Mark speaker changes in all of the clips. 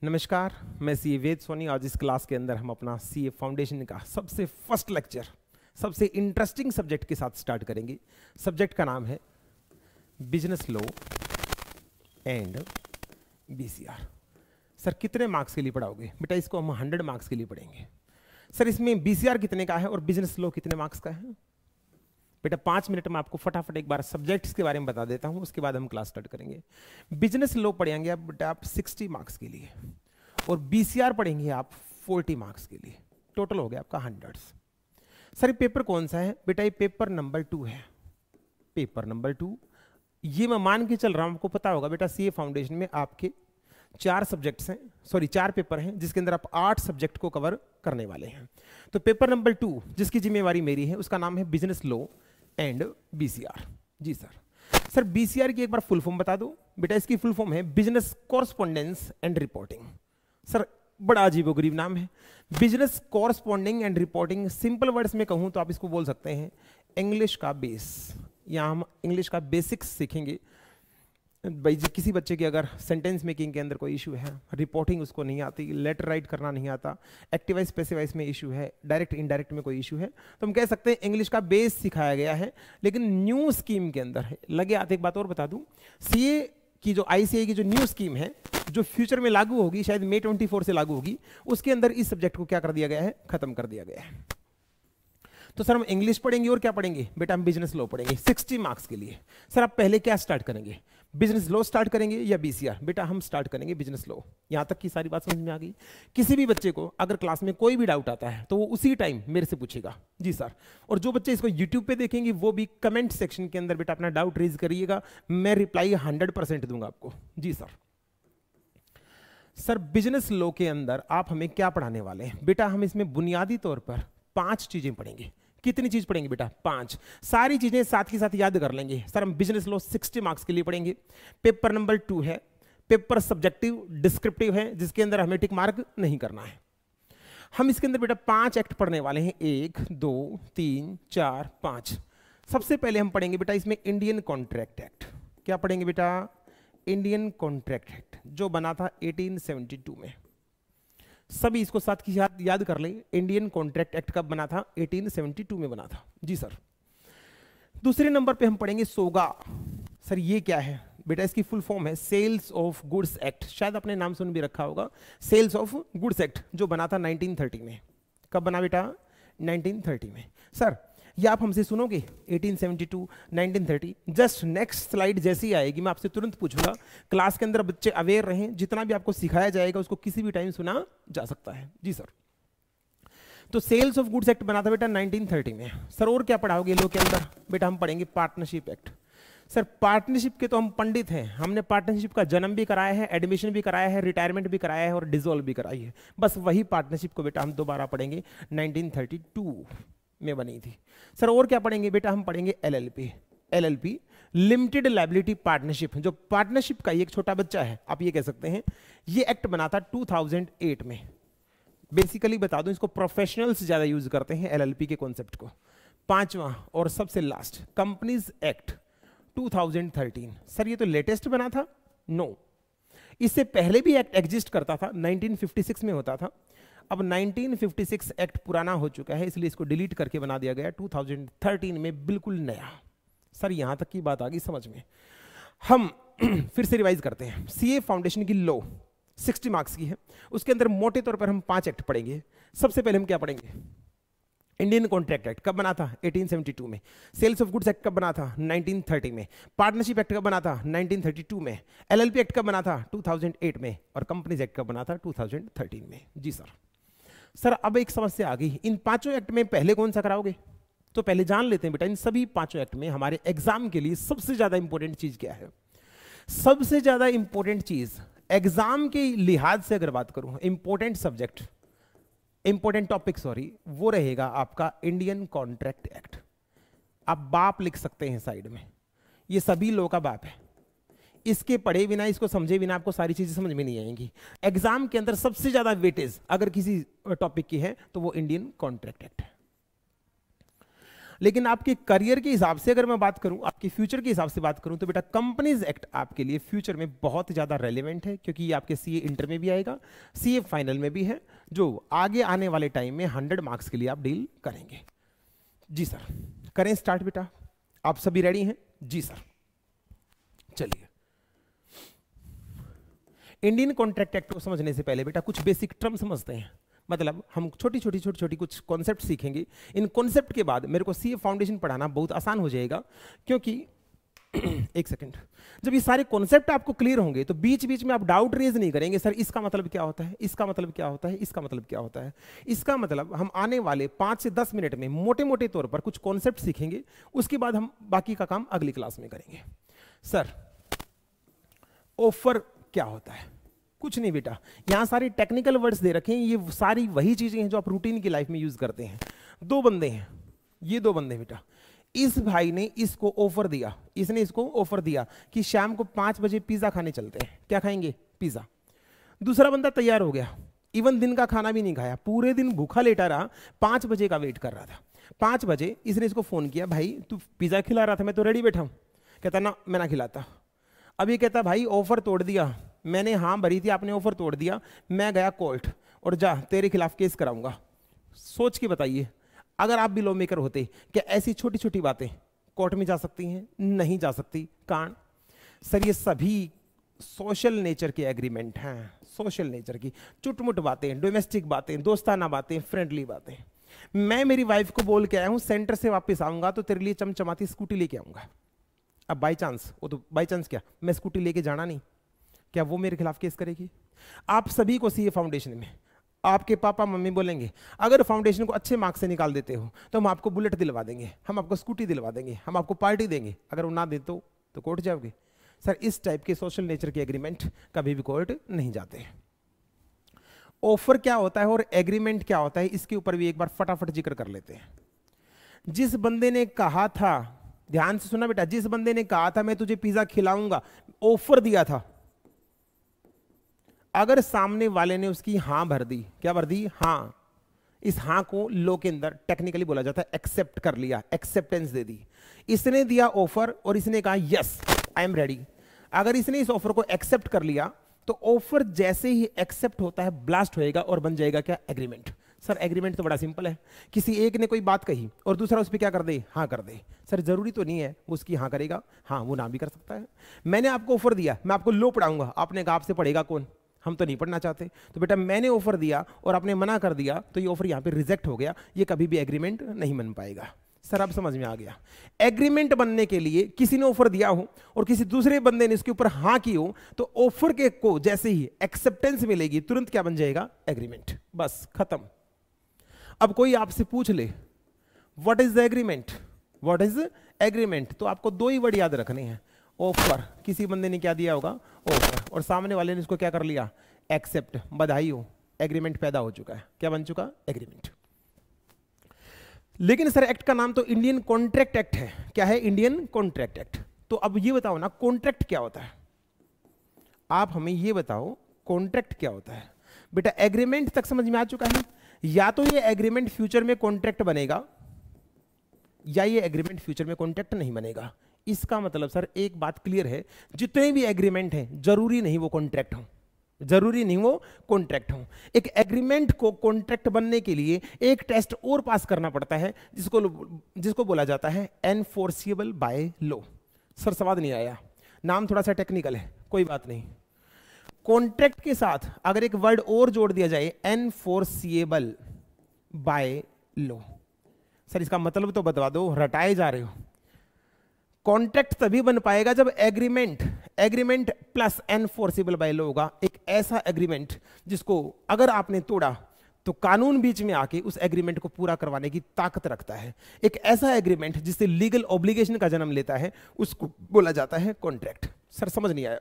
Speaker 1: नमस्कार, मैं सीए वेद सोनी। आज इस क्लास के अंदर हम अपना सीए फाउंडेशन का सबसे फर्स्ट लेक्चर सबसे इंटरेस्टिंग सब्जेक्ट के साथ स्टार्ट करेंगे। सब्जेक्ट का नाम है business law and BCR. Sir कितने मार्क्स के लिए पढ़ाओगे? बेटा इसको हम 100 मार्क्स के लिए पढ़ेंगे। सर इसमें बीसीआर कितने का है और बिजनेस लॉ कितने मार्क्स का है? बेटा 5 मिनट में आपको फटाफट एक बार सब्जेक्ट्स के बारे में बता देता हूं, उसके बाद हम क्लास स्टार्ट करेंगे। बिजनेस लॉ पढ़ेंगे आप बेटा आप 60 मार्क्स के लिए और बीसीआर पढ़ेंगे आप 40 मार्क्स के लिए। टोटल हो गया आपका 100। सर ये पेपर कौन सा है? बेटा ये पेपर नंबर 2 है। पेपर नंबर 2 ये मैं मान के चल रहा हूं, आपको पता होगा बेटा सीए फाउंडेशन में आपके 4 सब्जेक्ट्स हैं, सॉरी 4 पेपर हैं, जिसके अंदर आप 8 सब्जेक्ट को कवर करने वाले हैं। तो पेपर नंबर 2 जिसकी जिम्मेवारी मेरी है उसका नाम है बिजनेस लॉ एंड बीसीआर। जी सर। सर बीसीआर की एक बार फुल फॉर्म बता दो। बेटा इसकी फुल फॉर्म है business correspondence and reporting. Sir बड़ा अजीबोगरीब नाम है, business corresponding and reporting. Simple words में कहूं तो आप इसको बोल सकते हैं इंग्लिश का बेस। यहां हम इंग्लिश का बेसिक्स सीखेंगे। भाई किसी बच्चे की अगर सेंटेंस मेकिंग के अंदर कोई इशू है, रिपोर्टिंग उसको नहीं आती, लेटर राइट करना नहीं आता, एक्टिवाइज पैसिवाइज में इशू है, डायरेक्ट इनडायरेक्ट में कोई इशू है, तो हम कह सकते हैं इंग्लिश का बेस सिखाया गया है। लेकिन न्यू स्कीम के अंदर है लगे आते। एक बात और बता दूं, सीए की जो आईसीए की जो न्यू स्कीम है जो फ्यूचर में लागू होगी, शायद मई 24 से लागू होगी, उसके अंदर इस सब्जेक्ट को क्या कर दिया गया है? खत्म कर दिया गया है। तो सर हम इंग्लिश पढ़ेंगे और क्या पढ़ेंगे? बेटा हम बिजनेस लॉ पढ़ेंगे 60 मार्क्स के लिए। सर आप पहले क्या स्टार्ट करेंगे, बिजनेस लॉ स्टार्ट करेंगे या बीसीआर? बेटा हम स्टार्ट करेंगे बिजनेस लॉ। यहां तक की सारी बात समझ में आ गई? किसी भी बच्चे को अगर क्लास में कोई भी डाउट आता है तो वो उसी टाइम मेरे से पूछेगा। जी सर। और जो बच्चे इसको यूट्यूब पे देखेंगे वो भी कमेंट सेक्शन के अंदर बेटा अपना डाउट रेज करिएगा, मैं रिप्लाई 100% दूंगा आपको। जी सर। सर बिजनेस लॉ के अंदर आप हमें क्या पढ़ाने वाले हैं? बेटा हम इसमें बुनियादी तौर पर 5 चीजें पढ़ेंगे। कितनी चीज पढ़ेंगे बेटा? 5। सारी चीजें साथ के साथ याद कर लेंगे। सर हम बिजनेस लॉ 60 मार्क्स के लिए पढ़ेंगे। पेपर नंबर 2 है, पेपर सब्जेक्टिव डिस्क्रिप्टिव है, जिसके अंदर हमें टिक मार्क नहीं करना है। हम इसके अंदर बेटा 5 एक्ट पढ़ने वाले हैं, 1 2 3 4 5। सबसे पहले हम पढ़ेंगे बेटा इसमें इंडियन कॉन्ट्रैक्ट एक्ट। क्या पढ़ेंगे बेटा? इंडियन कॉन्ट्रैक्ट एक्ट जो बना था 1872 में। सभी इसको साथ की याद कर लें। इंडियन कॉन्ट्रैक्ट एक्ट कब बना था? 1872 में बना था। जी सर। दूसरे नंबर पे हम पढ़ेंगे सोगा। सर ये क्या है? बेटा इसकी फुल फॉर्म है सेल्स ऑफ गुड्स एक्ट। शायद आपने नाम सुन भी रखा होगा, सेल्स ऑफ गुड्स एक्ट जो बना था 1930 में। कब बना बेटा? 1930 में। सर ये आप हमसे सुनोगे 1872 1930। जस्ट नेक्स्ट स्लाइड जैसी ही आएगी मैं आपसे तुरंत पूछूंगा। क्लास के अंदर बच्चे अवेयर रहें, जितना भी आपको सिखाया जाएगा उसको किसी भी टाइम सुना जा सकता है। जी सर। तो सेल्स ऑफ गुड्स एक्ट बना था बेटा 1930 में। सर और क्या पढ़ाओगे लॉ के अंदर? बेटा हम पढ़ेंगे पार्टनरशिप एक्ट। सर पार्टनरशिप के तो हम पंडित हैं, हमने पार्टनरशिप का जन्म भी कराया है, एडमिशन भी कराया है, रिटायरमेंट भी कराया है और डिसॉल्व भी कराई है। बस वही पार्टनरशिप को बेटा हम दोबारा पढ़ेंगे, 1932 में बनी थी। सर और क्या पढ़ेंगे बेटा? हम पढ़ेंगे LLP. LLP limited liability partnership, जो पार्टनरशिप का एक छोटा बच्चा है आप ये कह सकते हैं। ये एक्ट बना था 2008 में। बेसिकली बता दूं इसको प्रोफेशनल्स ज्यादा यूज करते हैं एलएलपी के कॉन्सेप्ट को। 5वां और सबसे लास्ट कंपनीज एक्ट 2013। सर ये तो लेटेस्ट बना था? नो, इससे पहले भी एक्ट एग्जिस्ट करता था, 1956 में होता था। अब 1956 एक्ट पुराना हो चुका है, इसलिए इसको डिलीट करके बना दिया गया 2013 में बिल्कुल नया। सर यहां तक की बात आ गई समझ में? हम फिर से रिवाइज करते हैं। सीए फाउंडेशन की लॉ 60 मार्क्स की है, उसके अंदर मोटे तौर पर हम 5 एक्ट पढ़ेंगे। सबसे पहले हम क्या पढ़ेंगे? इंडियन कॉन्ट्रैक्ट एक्ट कब बना था? 1872 में। सेल्स ऑफ गुड्स एक्ट कब बना था? 1930 में। पार्टनरशिप एक्ट कब बना था? 1932 में। एलएलपी एक्ट कब बना था? 2008 में। और कंपनीज एक्ट कब बना था? 2013 में। जी सर। सर अब एक समस्या आ गई, इन 5 एक्ट में पहले कौन सा कराओगे? तो पहले जान लेते हैं बेटा इन सभी 5 एक्ट में हमारे एग्जाम के लिए सबसे ज्यादा इंपॉर्टेंट चीज क्या है। सबसे ज्यादा इंपॉर्टेंट चीज एग्जाम के लिहाज से अगर बात करूं, important subject, important topic sorry, वो रहेगा आपका इंडियन कॉन्ट्रैक्ट एक्ट। आप बाप लिख सकते हैं साइड में, ये सभी लोगों का बाप है। इसके पढ़े बिना, इसको समझे बिना आपको सारी चीजें समझ में नहीं आएंगी। एग्जाम के अंदर सबसे ज्यादा वेटेज अगर किसी टॉपिक की है तो वो इंडियन कॉन्ट्रैक्ट एक्ट है। लेकिन आपके करियर के हिसाब से अगर मैं बात करूं, आपके फ्यूचर के हिसाब से बात करूं, तो बेटा कंपनीज एक्ट आपके लिए फ्यूचर में बहुत ज़्यादा रेलेवेंट है, क्योंकि ये आपके सीए इंटर में भी आएगा, सीए फाइनल में भी है, जो आगे आने वाले टाइम में 100 मार्क्स के लिए आप डील करेंगे। जी सर, करें स्टार्ट बेटा, आप सभी रेडी हैं? जी सर, चलिए। इंडियन कॉन्ट्रैक्ट एक्ट को समझने से पहले बेटा कुछ बेसिक टर्म समझते हैं। मतलब हम छोटी छोटी कुछ कॉन्सेप्ट सीखेंगे। इन कॉन्सेप्ट के बाद मेरे को सीए फाउंडेशन पढ़ाना बहुत आसान हो जाएगा, क्योंकि एक सेकंड, जब ये सारे कॉन्सेप्ट आपको क्लियर होंगे तो बीच बीच में आप डाउट रेज नहीं करेंगे, सर इसका मतलब क्या होता है, इसका मतलब क्या होता है, इसका मतलब क्या होता है। इसका मतलब हम आने वाले 5 से 10 मिनट में मोटे मोटे तौर पर कुछ कॉन्सेप्ट सीखेंगे, उसके बाद हम बाकी का काम अगली क्लास में करेंगे। सर ऑफर क्या होता है? कुछ नहीं बेटा, यहां सारी टेक्निकल वर्ड्स दे रखे हैं, ये सारी वही चीजें हैं जो आप रूटीन की लाइफ में यूज करते हैं। 2 बंदे हैं, ये 2 बंदे बेटा, इस भाई ने इसको ऑफर दिया, इसने इसको ऑफर दिया कि शाम को 5 बजे पिज्जा खाने चलते हैं। क्या खाएंगे? पिज्जा। दूसरा बंदा तैयार हो गया, इवन दिन का खाना भी नहीं खाया, पूरे दिन भूखा लेटा रहा, 5 बजे का वेट कर रहा था। 5 बजे इसने इसको फोन किया, भाई तू पिज्जा खिला रहा था, मैं तो रेडी बैठा हूं। कहता ना, मैं ना खिलाता। अभी कहता भाई ऑफर तोड़ दिया मैंने, हाँ भरी थी आपने, ऑफर तोड़ दिया, मैं गया कोर्ट और जा तेरे खिलाफ केस कराऊंगा। सोच के बताइए, अगर आप भी लॉ मेकर होते, क्या ऐसी छोटी छोटी बातें कोर्ट में जा सकती हैं? नहीं जा सकती। कारण सर ये सभी सोशल नेचर के एग्रीमेंट हैं, सोशल नेचर की चुटमुट बातें, डोमेस्टिक बातें, दोस्ताना बातें, फ्रेंडली बातें। मैं मेरी वाइफ को बोल के आया हूं सेंटर से वापस आऊंगा तो तेरे लिए चमचमाती स्कूटी लेके आऊंगा। अब बाई चांस, वो तो बाई चांस क्या, मैं स्कूटी लेके जाना नहीं, क्या वो मेरे खिलाफ केस करेगी? आप सभी को सीए फाउंडेशन में आपके पापा मम्मी बोलेंगे अगर फाउंडेशन को अच्छे मार्क्स से निकाल देते हो तो हम आपको बुलेट दिलवा देंगे, हम आपको स्कूटी दिलवा देंगे, हम आपको पार्टी देंगे, अगर वो ना दे तो कोर्ट जाओगे। सर इस टाइप के सोशल नेचर के एग्रीमेंट कभी भी कोर्ट नहीं जाते। ऑफर क्या होता है और एग्रीमेंट क्या होता है, इसके ऊपर भी एक बार फटाफट जिक्र कर लेते हैं। जिस बंदे ने कहा था, ध्यान से सुना बेटा, जिस बंदे ने कहा था मैं तुझे पिज्जा खिलाऊंगा, ऑफर दिया था, अगर सामने वाले ने उसकी हां भर दी, क्या भर दी? हां। इस हां को लॉ के अंदर टेक्निकली बोला जाता है एक्सेप्ट कर लिया, एक्सेप्टेंस दे दी। इसने दिया ऑफर और इसने कहा यस आई एम रेडी। अगर इसने इस ऑफर को एक्सेप्ट कर लिया तो ऑफर जैसे ही एक्सेप्ट होता है ब्लास्ट होएगा और बन जाएगा क्या? एग्रीमेंट। सर एग्रीमेंट तो बड़ा सिंपल है, किसी एक ने कोई बात कही और दूसरा उस पर क्या कर दे? हाँ कर दे। सर जरूरी तो नहीं है वो उसकी हाँ करेगा, हाँ वो ना भी कर सकता है। मैंने आपको ऑफर दिया, मैं आपको लॉ पढ़ाऊंगा, आपने कहा आपसे पढ़ेगा कौन? हम तो नहीं पढ़ना चाहते। तो बेटा मैंने ऑफर दिया और आपने मना कर दिया तो ये ऑफर यहाँ पे रिजेक्ट हो गया, ये कभी भी एग्रीमेंट नहीं बन पाएगा। सर अब समझ में आ गया। एग्रीमेंट बनने के लिए किसी ने ऑफर दिया हो और किसी दूसरे बंदे ने इसके ऊपर हाँ की हो तो ऑफर के को जैसे ही एक्सेप्टेंस मिलेगी तुरंत क्या बन जाएगा? एग्रीमेंट। बस खत्म। अब कोई आपसे पूछ ले what is the agreement, what is agreement, तो आपको 2 ही वर्ड याद रखने हैं। ऑफर, किसी बंदे ने क्या दिया होगा? ऑफर, और सामने वाले ने इसको क्या कर लिया? एक्सेप्ट। बधाई हो, एग्रीमेंट पैदा हो चुका है। क्या बन चुका? एग्रीमेंट। लेकिन सर एक्ट का नाम तो इंडियन कॉन्ट्रैक्ट एक्ट है। क्या है? Indian contract act. तो अब ये बताओ ना कॉन्ट्रैक्ट क्या होता है, आप हमें ये बताओ कॉन्ट्रैक्ट क्या होता है। बेटा एग्रीमेंट तक समझ में आ चुका है, या तो ये एग्रीमेंट फ्यूचर में कॉन्ट्रैक्ट बनेगा या ये एग्रीमेंट फ्यूचर में कॉन्ट्रैक्ट नहीं बनेगा। इसका मतलब सर एक बात क्लियर है, जितने भी एग्रीमेंट हैं जरूरी नहीं वो कॉन्ट्रैक्ट हो, जरूरी नहीं वो कॉन्ट्रैक्ट हो। एक एग्रीमेंट को कॉन्ट्रैक्ट बनने के लिए एक टेस्ट और पास करना पड़ता है जिसको बोला जाता है एनफोर्सिबल बाय लॉ। सर स्वाद नहीं आया, नाम थोड़ा सा टेक्निकल है, कोई बात नहीं। कॉन्ट्रैक्ट के साथ अगर एक वर्ड और जोड़ दिया जाए एनफोर्सिएबल बाय लॉ, सर इसका मतलब तो बता दो, रटाए जा रहे हो। कॉन्ट्रैक्ट तभी बन पाएगा जब agreement plus enforceable by law होगा। एक ऐसा एग्रीमेंट जिसको अगर आपने तोड़ा तो कानून बीच में आके उस एग्रीमेंट को पूरा करवाने की ताकत रखता है। एक ऐसा एग्रीमेंट जिससे लीगल ऑब्लिगेशन का जन्म लेता है उसको बोला जाता है कॉन्ट्रैक्ट। सर समझ नहीं आया।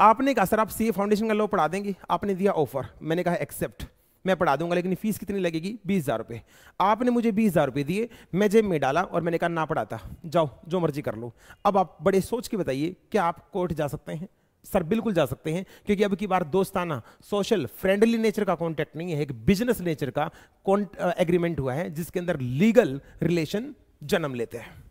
Speaker 1: आपने कहा सर आप सीए फाउंडेशन का लॉ पढ़ा देंगे, आपने दिया ऑफर, मैंने कहा एक्सेप्ट, मैं पढ़ा दूंगा लेकिन फीस कितनी लगेगी? 20,000 रुपये। आपने मुझे 20,000 रुपये दिए, मैं जेब में डाला और मैंने कहा ना पढ़ाता, जाओ जो मर्जी कर लो। अब आप बड़े सोच के बताइए क्या आप कोर्ट जा सकते हैं? सर बिल्कुल जा सकते हैं, क्योंकि अब की बार दोस्ताना सोशल फ्रेंडली नेचर का कॉन्ट्रैक्ट नहीं है, एक बिजनेस नेचर का एग्रीमेंट हुआ है जिसके अंदर लीगल रिलेशन जन्म लेते हैं।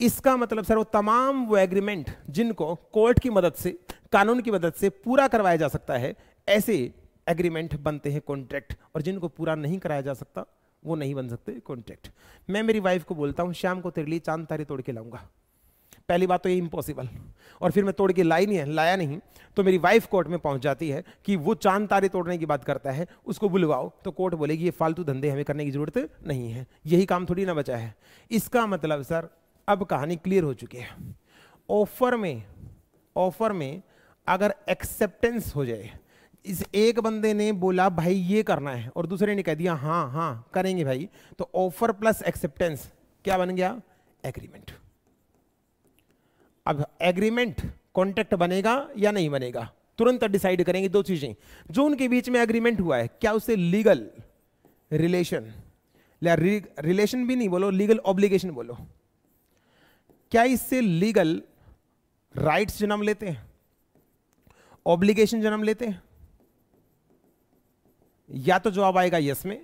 Speaker 1: इसका मतलब सर वो एग्रीमेंट जिनको कोर्ट की मदद से, कानून की मदद से पूरा करवाया जा सकता है, ऐसे एग्रीमेंट बनते हैं कॉन्ट्रैक्ट, और जिनको पूरा नहीं कराया जा सकता वो नहीं बन सकते कॉन्ट्रैक्ट। मैं मेरी वाइफ को बोलता हूं शाम को तेरे लिए चांद तारे तोड़ के लाऊंगा, पहली बात तो ये इम्पॉसिबल, और फिर मैं तोड़ के लाया नहीं, तो मेरी वाइफ कोर्ट में पहुंच जाती है कि वो चांद तारे तोड़ने की बात करता है, उसको बुलवाओ, तो कोर्ट बोलेगी ये फालतू धंधे हमें करने की जरूरत नहीं है, यही काम थोड़ी ना बचा है। इसका मतलब सर अब कहानी क्लियर हो चुकी है। ऑफर में अगर एक्सेप्टेंस हो जाए, इस एक बंदे ने बोला भाई ये करना है और दूसरे ने कह दिया हाँ हाँ करेंगे भाई, तो ऑफर प्लस एक्सेप्टेंस क्या बन गया? एग्रीमेंट। अब एग्रीमेंट कॉन्ट्रैक्ट बनेगा या नहीं बनेगा, तुरंत डिसाइड करेंगे दो चीजें। जो उनके बीच में एग्रीमेंट हुआ है, क्या उससे लीगल रिलेशन, रिलेशन भी नहीं बोलो, लीगल ऑब्लिगेशन बोलो, क्या इससे लीगल राइट्स जन्म लेते हैं, ऑब्लिगेशन जन्म लेते हैं? या तो जवाब आएगा यस में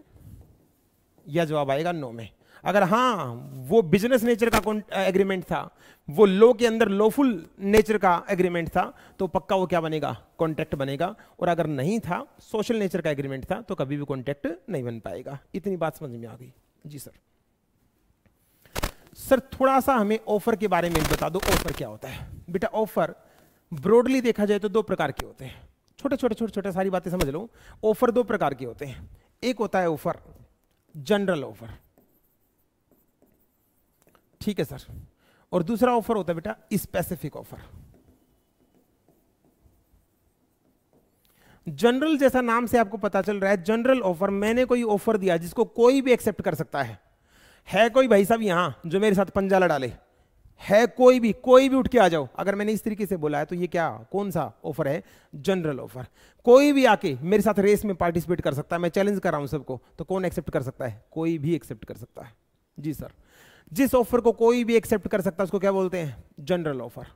Speaker 1: या जवाब आएगा नो में। अगर हाँ वो बिजनेस नेचर का एग्रीमेंट था, वो लॉ के अंदर लॉफुल नेचर का एग्रीमेंट था, तो पक्का वो क्या बनेगा? कॉन्ट्रैक्ट बनेगा। और अगर नहीं था, सोशल नेचर का एग्रीमेंट था, तो कभी भी कॉन्ट्रैक्ट नहीं बन पाएगा। इतनी बात समझ में आ गई? जी सर। सर थोड़ा सा हमें ऑफर के बारे में बता दो, ऑफर क्या होता है? बेटा ऑफर ब्रॉडली देखा जाए तो दो प्रकार के होते हैं, छोटे छोटे सारी बातें समझ लो। ऑफर दो प्रकार के होते हैं, एक होता है ऑफर जनरल ऑफर, ठीक है सर, और दूसरा ऑफर होता है बेटा स्पेसिफिक ऑफर। जनरल जैसा नाम से आपको पता चल रहा है, जनरल ऑफर, मैंने कोई ऑफर दिया जिसको कोई भी एक्सेप्ट कर सकता है कोई भाई साहब यहां जो मेरे साथ पंजा लड़ा ले, है कोई भी उठ के आ जाओ, अगर मैंने इस तरीके से बोला है तो ये क्या, कौन सा ऑफर है? General offer. कोई भी आके मेरे साथ रेस में पार्टिसिपेट कर सकता है, मैं चैलेंज कर रहा हूं सबको, तो कौन एक्सेप्ट कर सकता है? कोई भी एक्सेप्ट कर सकता है। जी सर। जिस ऑफर को कोई भी एक्सेप्ट कर सकता है उसको क्या बोलते हैं? General offer.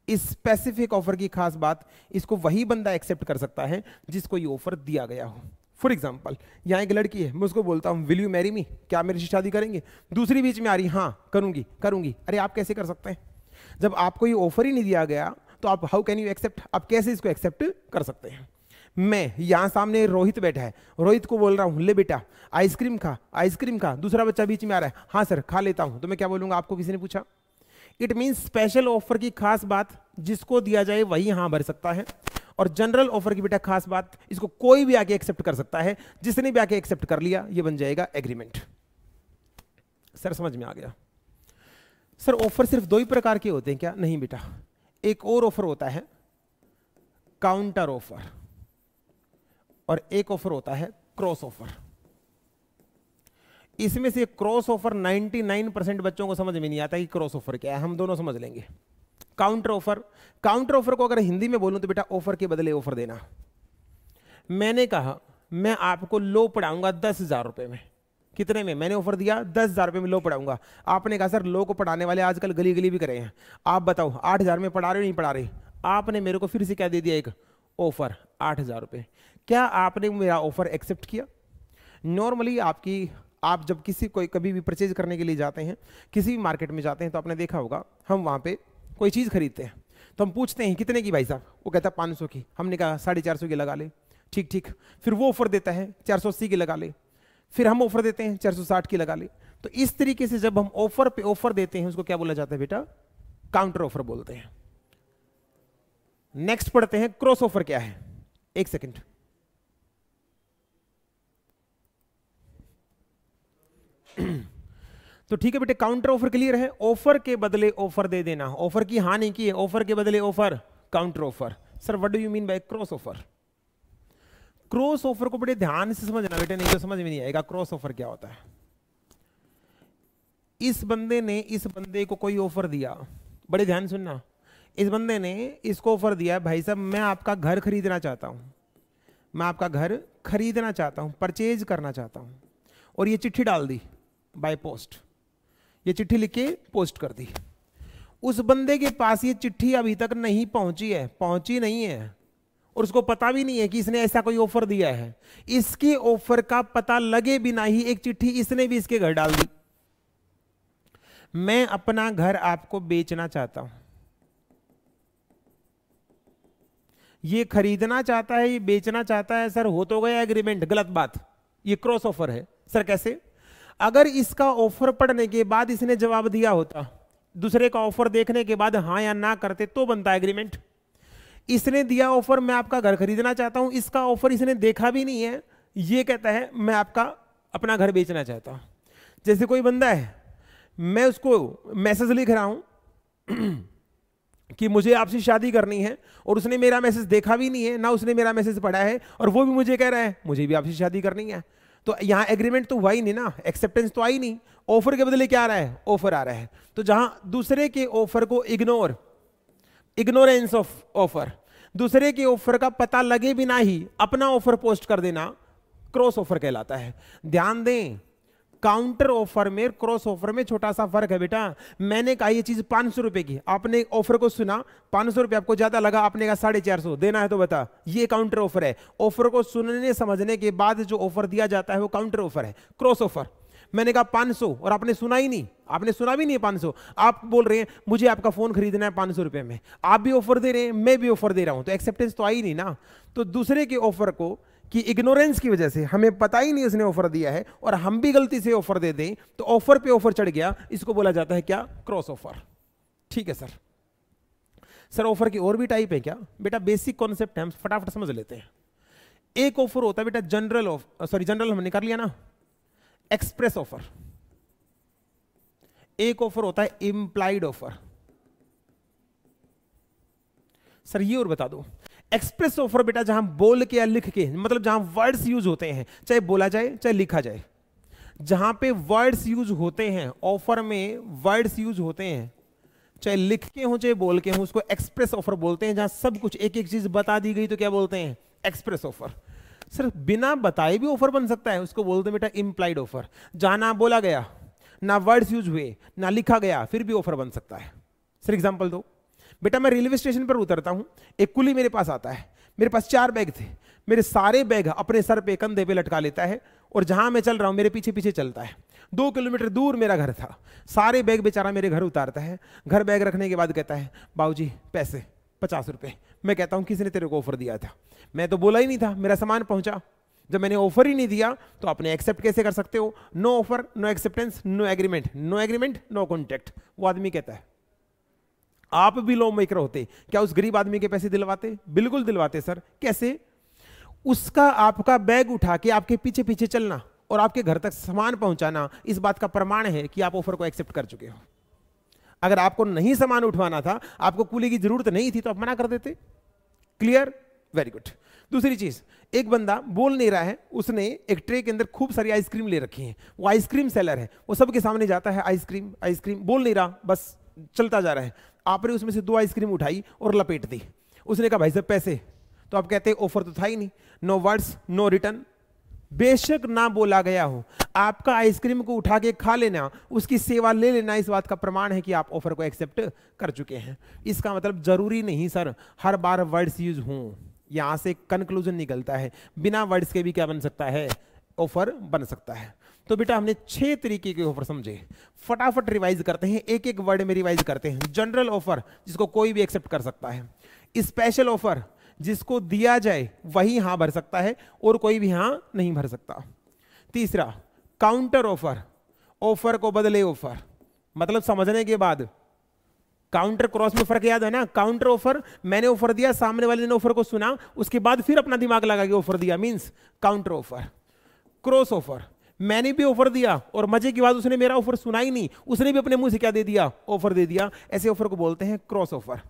Speaker 1: इस स्पेसिफिक ऑफर की खास बात, इसको वही बंदा एक्सेप्ट कर सकता है जिसको ये ऑफर दिया गया हो। फॉर एग्जाम्पल, यहां एक लड़की है, मैं उसको बोलता हूं विल यू मैरी मी, क्या मेरे से शादी करेंगे? दूसरी बीच में आ रही, हाँ करूंगी। अरे आप कैसे कर सकते हैं? जब आपको ये ऑफर ही नहीं दिया गया तो आप हाउ कैन यू एक्सेप्ट, आप कैसे इसको एक्सेप्ट कर सकते हैं? मैं यहां सामने रोहित बैठा है, रोहित को बोल रहा हूं ले बेटा आइसक्रीम खा, दूसरा बच्चा बीच में आ रहा है, हाँ सर खा लेता हूं, तो मैं क्या बोलूंगा? आपको किसी ने पूछा? इट मीन्स स्पेशल ऑफर की खास बात, जिसको दिया जाए वही हाँ भर सकता है, और जनरल ऑफर की बेटा खास बात, इसको कोई भी आके एक्सेप्ट कर सकता है, जिसने भी आके एक्सेप्ट कर लिया ये बन जाएगा एग्रीमेंट। सर समझ में आ गया? सर ऑफर सिर्फ दो ही प्रकार के होते हैं क्या? नहीं बेटा, एक और ऑफर होता है काउंटर ऑफर, और एक ऑफर होता है क्रॉस ऑफर। इसमें से क्रॉस ऑफर 99% बच्चों को समझ में नहीं आता कि क्रॉस ऑफर क्या है, हम दोनों समझ लेंगे। काउंटर ऑफर को अगर हिंदी में बोलूं तो बेटा ऑफर के बदले ऑफर देना। मैंने कहा मैं आपको लो पढ़ाऊंगा 10,000 रुपए में, कितने में? मैंने ऑफर दिया 10,000 रुपए में लो पढ़ाऊंगा। आपने कहा सर लो को पढ़ाने वाले आजकल गली गली भी करे हैं, आप बताओ 8,000 में पढ़ा रहे हो नहीं पढ़ा रहे? आपने मेरे को फिर से क्या दे दिया? एक ऑफर 8,000 रुपए। क्या आपने मेरा ऑफर एक्सेप्ट किया? नॉर्मली आप जब कभी भी परचेज करने के लिए जाते हैं, किसी भी मार्केट में जाते हैं, तो आपने देखा होगा हम वहां पे कोई चीज खरीदते हैं तो हम पूछते हैं कितने की भाई साहब? वो कहता है 500 की। हमने कहा 450 की लगा ले, ठीक। फिर वो ऑफर देता है 480 की लगा ले, फिर हम ऑफर देते हैं 460 की लगा ले। तो इस तरीके से जब हम ऑफर पे ऑफर देते हैं उसको क्या बोला जाता है बेटा? काउंटर ऑफर बोलते हैं। नेक्स्ट पढ़ते हैं क्रॉस ऑफर क्या है। एक सेकंड, तो ठीक है बेटे, काउंटर ऑफर क्लियर है। ऑफर के बदले ऑफर दे देना, ऑफर की हानि की है, ऑफर के बदले offer, counter offer. Sir what do you mean by cross offer? Cross offer को बड़े ध्यान से समझना बेटे, नहीं तो समझ में नहीं आएगा क्रॉस ऑफर क्या होता है। इस बंदे ने इस बंदे को कोई ऑफर दिया, बड़े ध्यान सुनना, इस बंदे ने इसको ऑफर दिया, भाई साहब मैं आपका घर खरीदना चाहता हूं, मैं आपका घर खरीदना चाहता हूं, परचेज करना चाहता हूं, और ये चिट्ठी डाल दी बाय पोस्ट, ये चिट्ठी लिख के पोस्ट कर दी। उस बंदे के पास ये चिट्ठी अभी तक नहीं पहुंची है, पहुंची नहीं है, और उसको पता भी नहीं है कि इसने ऐसा कोई ऑफर दिया है। इसके ऑफर का पता लगे बिना ही एक चिट्ठी इसने भी इसके घर डाल दी। मैं अपना घर आपको बेचना चाहता हूं, ये खरीदना चाहता है, ये बेचना चाहता है। सर हो तो गया एग्रीमेंट, गलत बात, ये क्रॉस ऑफर है। सर कैसे? अगर इसका ऑफर पढ़ने के बाद इसने जवाब दिया होता, दूसरे का ऑफर देखने के बाद हाँ या ना करते, तो बनता एग्रीमेंट। इसने दिया ऑफर, मैं आपका घर खरीदना चाहता हूं, इसका ऑफर इसने देखा भी नहीं है, ये कहता है मैं आपका अपना घर बेचना चाहता हूं। जैसे कोई बंदा है, मैं उसको मैसेज लिख रहा हूं कि मुझे आपसे शादी करनी है, और उसने मेरा मैसेज देखा भी नहीं है, ना उसने मेरा मैसेज पढ़ा है, और वो भी मुझे कह रहा है मुझे भी आपसे शादी करनी है, तो यहां एग्रीमेंट तो हुआ ही नहीं ना, एक्सेप्टेंस तो आई नहीं। ऑफर के बदले क्या आ रहा है? ऑफर आ रहा है। तो जहां दूसरे के ऑफर को इग्नोरेंस ऑफ ऑफर, दूसरे के ऑफर का पता लगे बिना ही अपना ऑफर पोस्ट कर देना, क्रॉस ऑफर कहलाता है। ध्यान दें, काउंटर ऑफर में क्रॉस ऑफर में छोटा सा फर्क है बेटा। मैंने कहा ये चीज 500 रुपए की, आपने ऑफर को सुना, 500 रुपए आपको ज्यादा लगा, आपने कहा 450 देना है तो बता, ये काउंटर ऑफर है। ऑफर को सुनने समझने के बाद जो ऑफर दिया जाता है वो काउंटर ऑफर है, क्रॉस ऑफर। मैंने कहा 500 और आपने सुना ही नहीं, आपने सुना भी नहीं है 500, आप बोल रहे हैं मुझे आपका फोन खरीदना है 500 रुपए में, आप भी ऑफर दे रहे हैं, मैं भी ऑफर दे रहा हूं, तो एक्सेप्टेंस तो आई नहीं ना। तो दूसरे के ऑफर को कि इग्नोरेंस की वजह से हमें पता ही नहीं उसने ऑफर दिया है, और हम भी गलती से ऑफर दे दें तो ऑफर पे ऑफर चढ़ गया, इसको बोला जाता है क्या? Cross offer. ठीक है सर। सर ऑफर की और भी टाइप है क्या? बेटा बेसिक कॉन्सेप्ट है, हम फटाफट समझ लेते हैं। एक ऑफर होता है बेटा जनरल हमने कर लिया ना, एक्सप्रेस ऑफर। एक ऑफर होता है इंप्लाइड ऑफर। सर ये और बता दो। एक्सप्रेस ऑफर बेटा जहां बोल के या लिख के, मतलब जहां वर्ड्स यूज होते हैं, चाहे बोला जाए चाहे लिखा जाए, जहां पे वर्ड्स यूज होते हैं, ऑफर में वर्ड्स यूज होते हैं, चाहे लिख के हो चाहे बोल के हो, उसको एक्सप्रेस ऑफर बोलते हैं। जहां सब कुछ एक एक चीज बता दी गई तो क्या बोलते हैं? Express offer. सर बिना बताए भी ऑफर बन सकता है, उसको बोलते हैं बेटा इंप्लाइड ऑफर। जहां ना बोला गया, ना वर्ड्स यूज हुए, ना लिखा गया, फिर भी ऑफर बन सकता है। सर एग्जांपल दो। बेटा मैं रेलवे स्टेशन पर उतरता हूं, एक कुली मेरे पास आता है, मेरे पास 4 बैग थे, मेरे सारे बैग अपने सर पे कंधे पे लटका लेता है, और जहां मैं चल रहा हूं मेरे पीछे पीछे चलता है। 2 किलोमीटर दूर मेरा घर था, सारे बैग बेचारा मेरे घर उतारता है। घर बैग रखने के बाद कहता है बाबूजी पैसे 50 रुपए। मैं कहता हूं किसने तेरे को ऑफर दिया था? मैं तो बोला ही नहीं था, मेरा सामान पहुंचा। जब मैंने ऑफर ही नहीं दिया तो आपने एक्सेप्ट कैसे कर सकते हो? No offer, no acceptance, no agreement, no agreement no contract. वो आदमी कहता है आप भी लॉ मेकर होते, क्या उस गरीब आदमी के पैसे दिलवाते? बिल्कुल दिलवाते सर। कैसे? उसका आपका बैग उठा के आपके पीछे पीछे चलना और आपके घर तक सामान पहुंचाना इस बात का प्रमाण है कि आप ऑफर को एक्सेप्ट कर चुके हो। अगर आपको नहीं सामान उठवाना था, आपको कूली की जरूरत नहीं थी, तो आप मना कर देते। क्लियर? Very good. दूसरी चीज, एक बंदा बोल नहीं रहा है, उसने एक ट्रे के अंदर खूब सारी आइसक्रीम ले रखी है, वो आइसक्रीम सेलर है, वो सबके सामने जाता है आइसक्रीम आइसक्रीम, बोल नहीं रहा, बस चलता जा रहा है। आपने उसमें से 2 आइसक्रीम उठाई और लपेट दी। उसने कहा भाई साहब पैसे, तो आप कहते ऑफर तो था ही नहीं, नो वर्ड्स नो रिटर्न। बेशक ना बोला गया हो, आपका आइसक्रीम को उठा के खा लेना, उसकी सेवा ले लेना, इस बात का प्रमाण है कि आप ऑफर को एक्सेप्ट कर चुके हैं। इसका मतलब जरूरी नहीं सर हर बार वर्ड्स यूज हों, यहां से कंक्लूजन निकलता है बिना वर्ड्स के भी क्या बन सकता है? ऑफर बन सकता है। तो बेटा हमने 6 तरीके के ऑफर समझे, फटाफट रिवाइज करते हैं, एक एक वर्ड में रिवाइज करते हैं। जनरल ऑफर जिसको कोई भी एक्सेप्ट कर सकता है, स्पेशल ऑफर जिसको दिया जाए वही हां भर सकता है और कोई भी हां नहीं भर सकता। तीसरा काउंटर ऑफर, ऑफर को बदले ऑफर, मतलब समझने के बाद। काउंटर क्रॉस में फर्क याद है ना? काउंटर ऑफर मैंने ऑफर दिया, सामने वाले ने ऑफर को सुना, उसके बाद फिर अपना दिमाग लगा के ऑफर दिया, means counter offer. Cross offer मैंने भी ऑफर दिया और मजे की बात उसने मेरा ऑफर सुना ही नहीं, उसने भी अपने मुंह से क्या दे दिया? ऑफर दे दिया। ऐसे ऑफर को बोलते हैं क्रॉस ऑफर।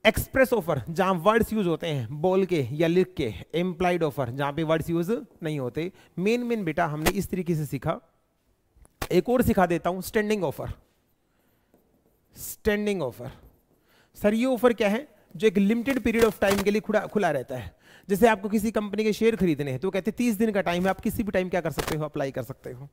Speaker 1: एक्सप्रेस ऑफर जहां वर्ड्स यूज होते हैं बोल के या लिख के। इंप्लाइड ऑफर जहां पे वर्ड्स यूज नहीं होते। मेन बेटा हमने इस तरीके से सीखा। एक और सिखा देता हूं, standing offer. Standing offer sir ये ऑफर क्या है? जो एक लिमिटेड पीरियड ऑफ टाइम के लिए खुला रहता है। जैसे आपको किसी कंपनी के शेयर खरीदने हैं तो कहते हैं 30 दिन का टाइम है, आप किसी भी टाइम क्या कर सकते हो? अप्लाई कर सकते हो।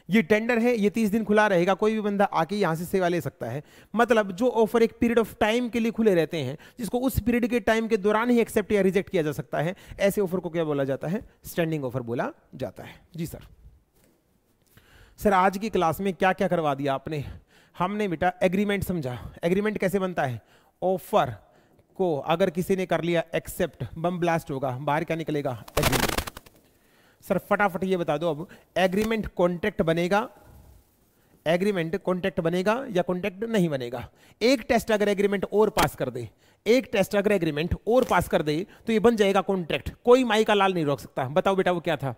Speaker 1: ये टेंडर है, ये 30 दिन खुला रहेगा, कोई भी बंदा आके यहां से सेवा ले सकता है। मतलब जो ऑफर एक पीरियड ऑफ टाइम के लिए खुले रहते हैं, जिसको उस पीरियड के टाइम के दौरान ही एक्सेप्ट या रिजेक्ट किया जा सकता है, ऐसे ऑफर को क्या बोला जाता है? स्टैंडिंग ऑफर बोला जाता है। जी सर। सर आज की क्लास में क्या क्या करवा दिया आपने? हमने बेटा एग्रीमेंट समझा। एग्रीमेंट कैसे बनता है? ऑफर को अगर किसी ने कर लिया एक्सेप्ट, बम ब्लास्ट होगा, बाहर क्या निकलेगा? एग्रीमेंट। सर फटाफट ये बता दो अब, एग्रीमेंट कॉन्ट्रैक्ट बनेगा, एग्रीमेंट कॉन्ट्रैक्ट बनेगा या कॉन्ट्रैक्ट नहीं बनेगा? एक टेस्ट अगर एग्रीमेंट और पास कर दे, एक टेस्ट अगर एग्रीमेंट और पास कर दे तो ये बन जाएगा कॉन्ट्रैक्ट। कोई माई का लाल नहीं रोक सकता। बताओ बेटा वो क्या था?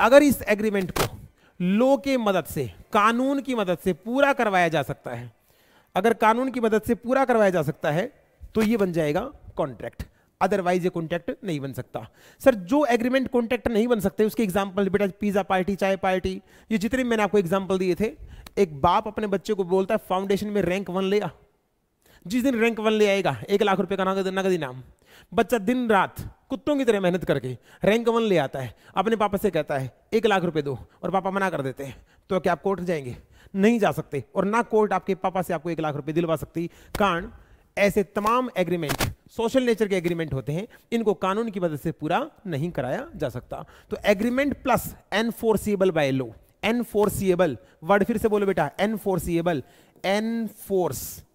Speaker 1: अगर इस एग्रीमेंट को लॉ के मदद से, कानून की मदद से पूरा करवाया जा सकता है, अगर कानून की मदद से पूरा करवाया जा सकता है तो ये बन जाएगा कॉन्ट्रैक्ट, अदरवाइज ये कॉन्ट्रैक्ट नहीं बन सकता। सर जो एग्रीमेंट कॉन्ट्रैक्ट नहीं बन सकते उसके एग्जांपल बेटा पिज्जा पार्टी, चाय पार्टी, ये जितने मैंने आपको एग्जांपल दिए थे। एक बाप अपने बच्चे को बोलता है फाउंडेशन में रैंक 1 ले आ, जिस दिन रैंक 1 ले आएगा 1 लाख रुपए का नगद इनाम। बच्चा दिन रात कुत्तों की तरह मेहनत करके रैंक 1 ले आता है, अपने पापा से कहता है 1 लाख रुपए दो, और पापा मना कर देते हैं, तो क्या आप कोर्ट जाएंगे? नहीं जा सकते, और ना कोर्ट आपके पापा से आपको 1 लाख रुपए दिलवा सकती। कारण ऐसे तमाम एग्रीमेंट सोशल नेचर के एग्रीमेंट होते हैं, इनको कानून की मदद से पूरा नहीं कराया जा सकता। तो agreement plus enforceable by law, enforceable word फिर से बोलो बेटा, एनफोर्सिएबल, एनफोर्सिएबल,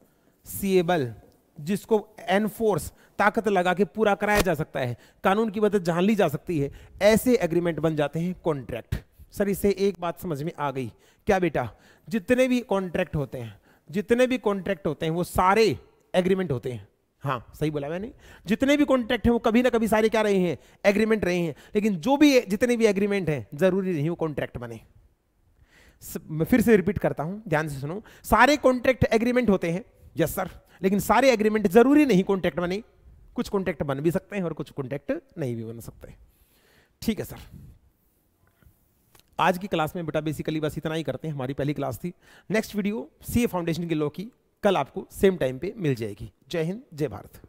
Speaker 1: जिसको एनफोर्स ताकत लगा के पूरा कराया जा सकता है, कानून की मदद जहां ली जा सकती है, ऐसे एग्रीमेंट बन जाते हैं कॉन्ट्रैक्ट। सर इससे एक बात समझ में आ गई क्या बेटा? जितने भी कॉन्ट्रैक्ट होते हैं, जितने भी कॉन्ट्रैक्ट होते हैं वो सारे एग्रीमेंट होते हैं। हाँ सही बोला मैंने, जितने भी कॉन्ट्रैक्ट हैं वो कभी ना कभी सारे क्या रहे हैं? एग्रीमेंट रहे हैं। लेकिन जो भी जितने भी एग्रीमेंट हैं जरूरी नहीं वो कॉन्ट्रैक्ट बने। मैं फिर से रिपीट करता हूं, ध्यान से सुनो, सारे कॉन्ट्रैक्ट एग्रीमेंट होते हैं, यस सर, लेकिन सारे एग्रीमेंट जरूरी नहीं कॉन्ट्रैक्ट बने। कुछ कॉन्ट्रैक्ट बन भी सकते हैं और कुछ कॉन्ट्रैक्ट नहीं भी बन सकते। ठीक है सर, आज की क्लास में बेटा बेसिकली बस इतना ही करते हैं। हमारी पहली क्लास थी। नेक्स्ट वीडियो सीए फाउंडेशन के लॉ की कल आपको सेम टाइम पे मिल जाएगी। जय हिंद, जय भारत।